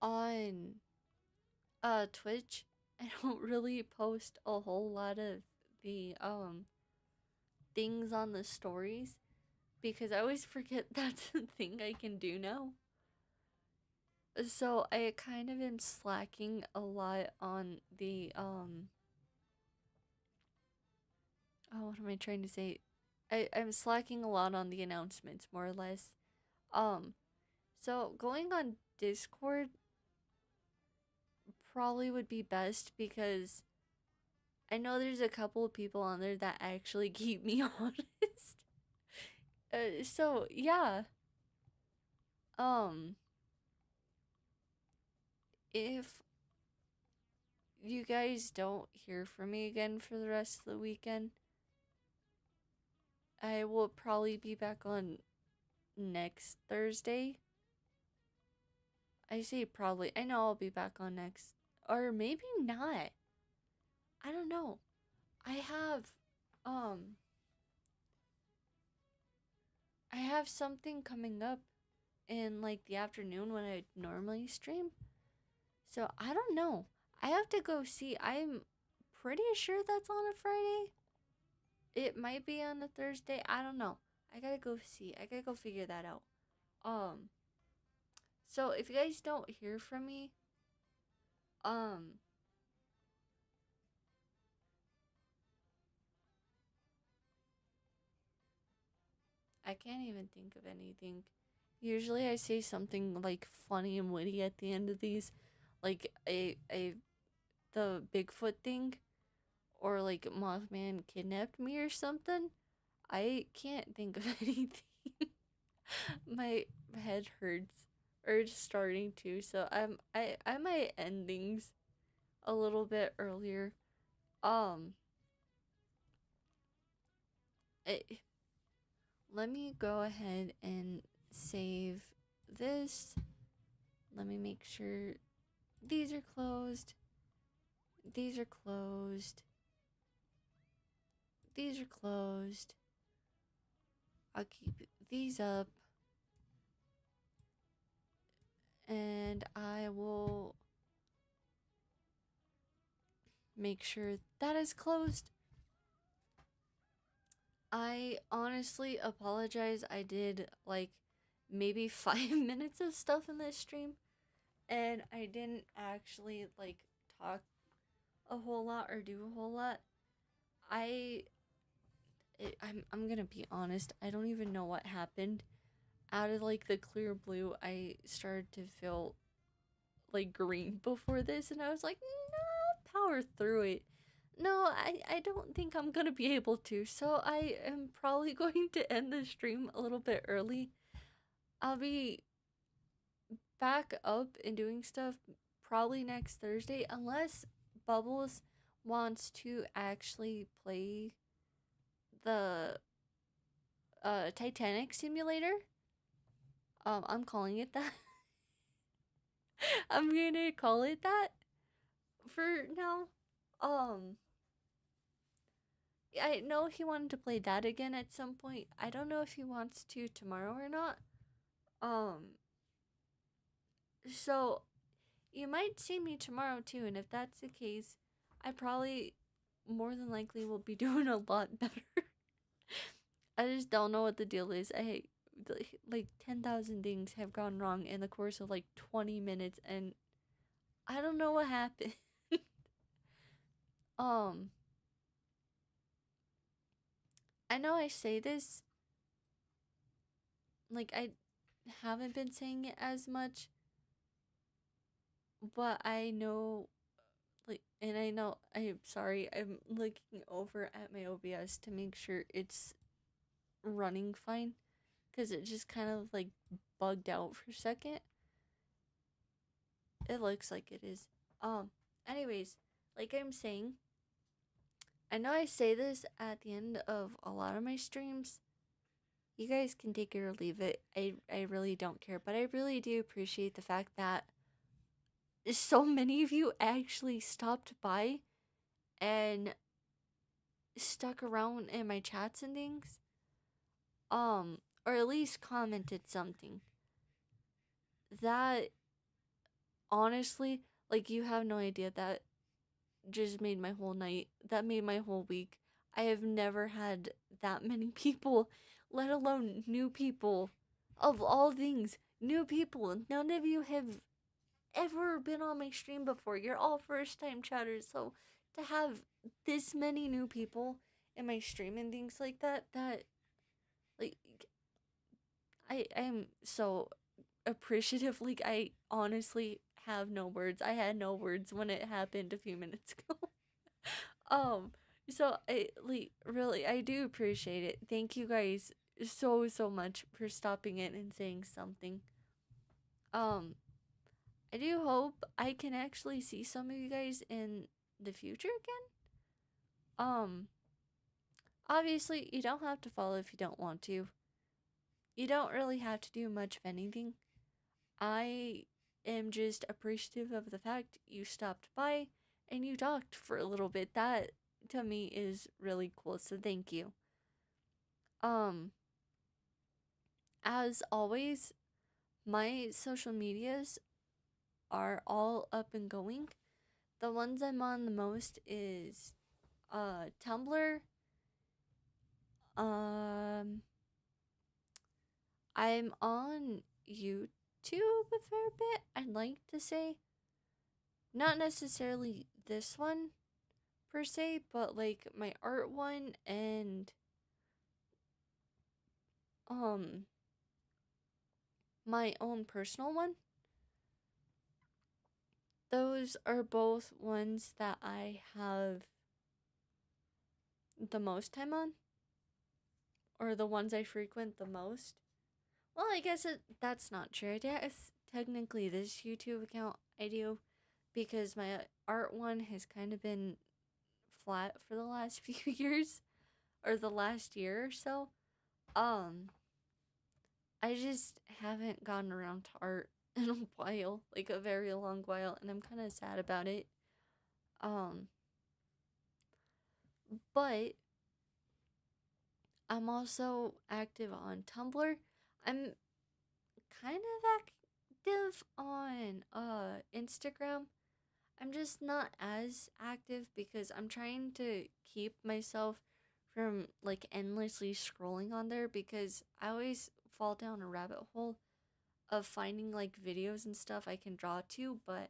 On Twitch, I don't really post a whole lot of the things on the stories because I always forget that's a thing I can do now. So I kind of am slacking a lot on the what am I trying to say? I'm slacking a lot on the announcements, more or less. So going on Discord probably would be best because I know there's a couple of people on there that actually keep me honest. So yeah. If you guys don't hear from me again for the rest of the weekend, I will probably be back on next Thursday. I say probably. I know I'll be back on next. Or maybe not. I don't know. I have um I have something coming up in like the afternoon when I normally stream. So I don't know. I have to go see. I'm pretty sure that's on a Friday. It might be on a Thursday. I don't know. I gotta go see. I gotta go figure that out. Um, so if you guys don't hear from me, um, I can't even think of anything. Usually I say something like funny and witty at the end of these, like the Bigfoot thing, or like Mothman kidnapped me or something. I can't think of anything. My head hurts, or it's starting to. So I might end things a little bit earlier. Um, it, let me go ahead and save this. Let me make sure these are closed. These are closed. These are closed. I'll keep these up. And I will make sure that is closed. I honestly apologize. I did like maybe 5 minutes of stuff in this stream, and I didn't actually like talk a whole lot or do a whole lot. I'm gonna be honest. I don't even know what happened. Out of like the clear blue, I started to feel like green before this, and I was like, no, power through it. No, I don't think I'm gonna be able to, so I am probably going to end the stream a little bit early. I'll be back up and doing stuff probably next Thursday, unless Bubbles wants to actually play the Titanic simulator. I'm calling it that. I'm gonna call it that for now. Um, I know he wanted to play that again at some point. I don't know if he wants to tomorrow or not. Um, so you might see me tomorrow too, and if that's the case, I probably more than likely will be doing a lot better. I just don't know what the deal is. Like 10,000 things have gone wrong in the course of like 20 minutes, and I don't know what happened. um, I know I say this, like I haven't been saying it as much, but I know, like, and I know, I'm sorry, I'm looking over at my OBS to make sure it's running fine, because it just kind of like bugged out for a second. It looks like it is. Anyways, like I'm saying, I know I say this at the end of a lot of my streams. You guys can take it or leave it. I really don't care, but I really do appreciate the fact that so many of you actually stopped by and stuck around in my chats and things. Or at least commented something. That honestly, like, you have no idea, that just made my whole night. That made my whole week. I have never had that many people, let alone new people. Of all things, new people. None of you have ever been on my stream before. You're all first time chatters. So to have this many new people in my stream and things like that, like, I'm so appreciative. Like, I honestly have no words. I had no words when it happened a few minutes ago. um, so I like, really, I do appreciate it. Thank you guys so much for stopping in and saying something. Um, I do hope I can actually see some of you guys in the future again. Obviously, you don't have to follow if you don't want to. You don't really have to do much of anything. I am just appreciative of the fact you stopped by and you talked for a little bit. That to me is really cool. So thank you. Um, as always, my social medias are all up and going. The ones I'm on the most is Tumblr, I'm on YouTube a fair bit, I'd like to say. Not necessarily this one per se, but like my art one and my own personal one. Those are both ones that I have the most time on, or the ones I frequent the most. Well, I guess that's not true. I guess technically this YouTube account I do, because my art one has kind of been flat for the last few years, or the last year or so. I just haven't gotten around to art in a while, like a very long while, and I'm kind of sad about it. But I'm also active on Tumblr. I'm kind of active on Instagram. I'm just not as active because I'm trying to keep myself from like endlessly scrolling on there, because I always fall down a rabbit hole of finding like videos and stuff I can draw to, but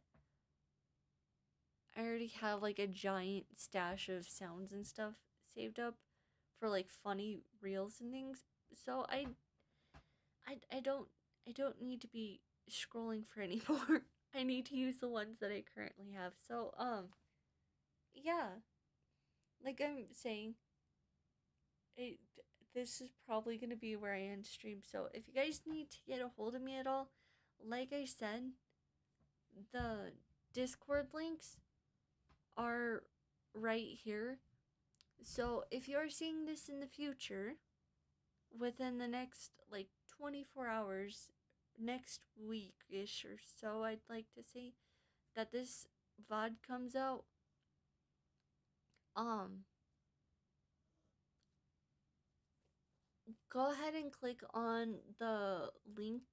I already have like a giant stash of sounds and stuff saved up for like funny reels and things. So I don't need to be scrolling for any more. I need to use the ones that I currently have. So yeah, like I'm saying, it, this is probably gonna be where I end stream. So if you guys need to get a hold of me at all, like I said, the Discord links are right here. So if you're seeing this in the future, within the next like 24 hours, next week ish or so, I'd like to say, that this VOD comes out, um, go ahead and click on the link,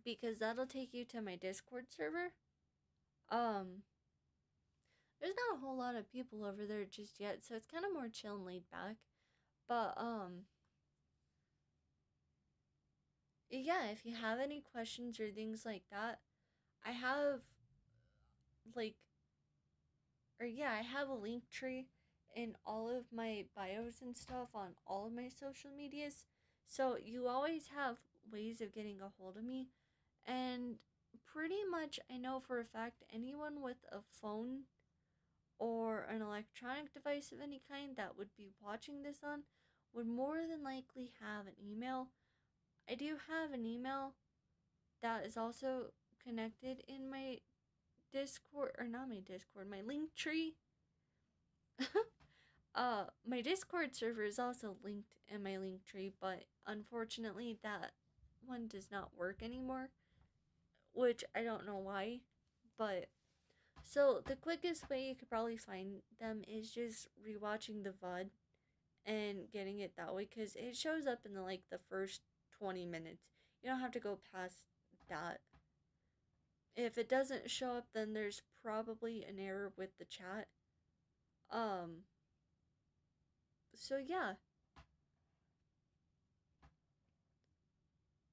because that'll take you to my Discord server. There's not a whole lot of people over there just yet, so it's kind of more chill and laid back. But yeah, if you have any questions or things like that, I have like, or yeah, I have a link tree in all of my bios and stuff on all of my social medias. So you always have ways of getting a hold of me. And pretty much I know for a fact anyone with a phone or an electronic device of any kind that would be watching this on would more than likely have an email. I do have an email that is also connected in my Discord, or not my Discord, my link tree. My Discord server is also linked in my link tree, but unfortunately that one does not work anymore, which I don't know why. But so the quickest way you could probably find them is just rewatching the VOD and getting it that way, because it shows up in the first 20 minutes. You don't have to go past that. If it doesn't show up, then there's probably an error with the chat. So yeah.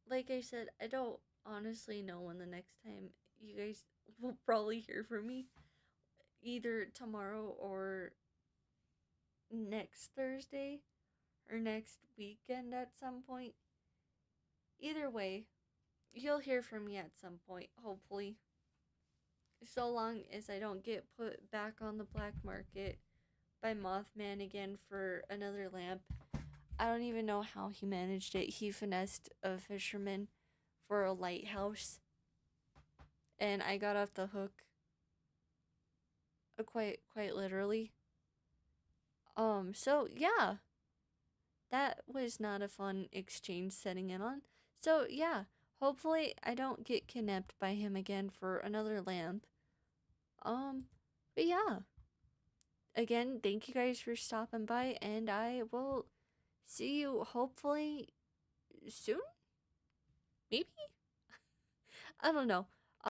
Like I said, I don't honestly know when the next time you guys will probably hear from me. Either tomorrow or next Thursday or next weekend at some point. Either way, you'll hear from me at some point, hopefully. So long as I don't get put back on the black market by Mothman again for another lamp. I don't even know how he managed it. He finessed a fisherman for a lighthouse, and I got off the hook. Quite literally. So yeah, that was not a fun exchange setting in on. So yeah, hopefully I don't get kidnapped by him again for another lamp. But yeah, again, thank you guys for stopping by, and I will see you hopefully soon? Maybe? I don't know.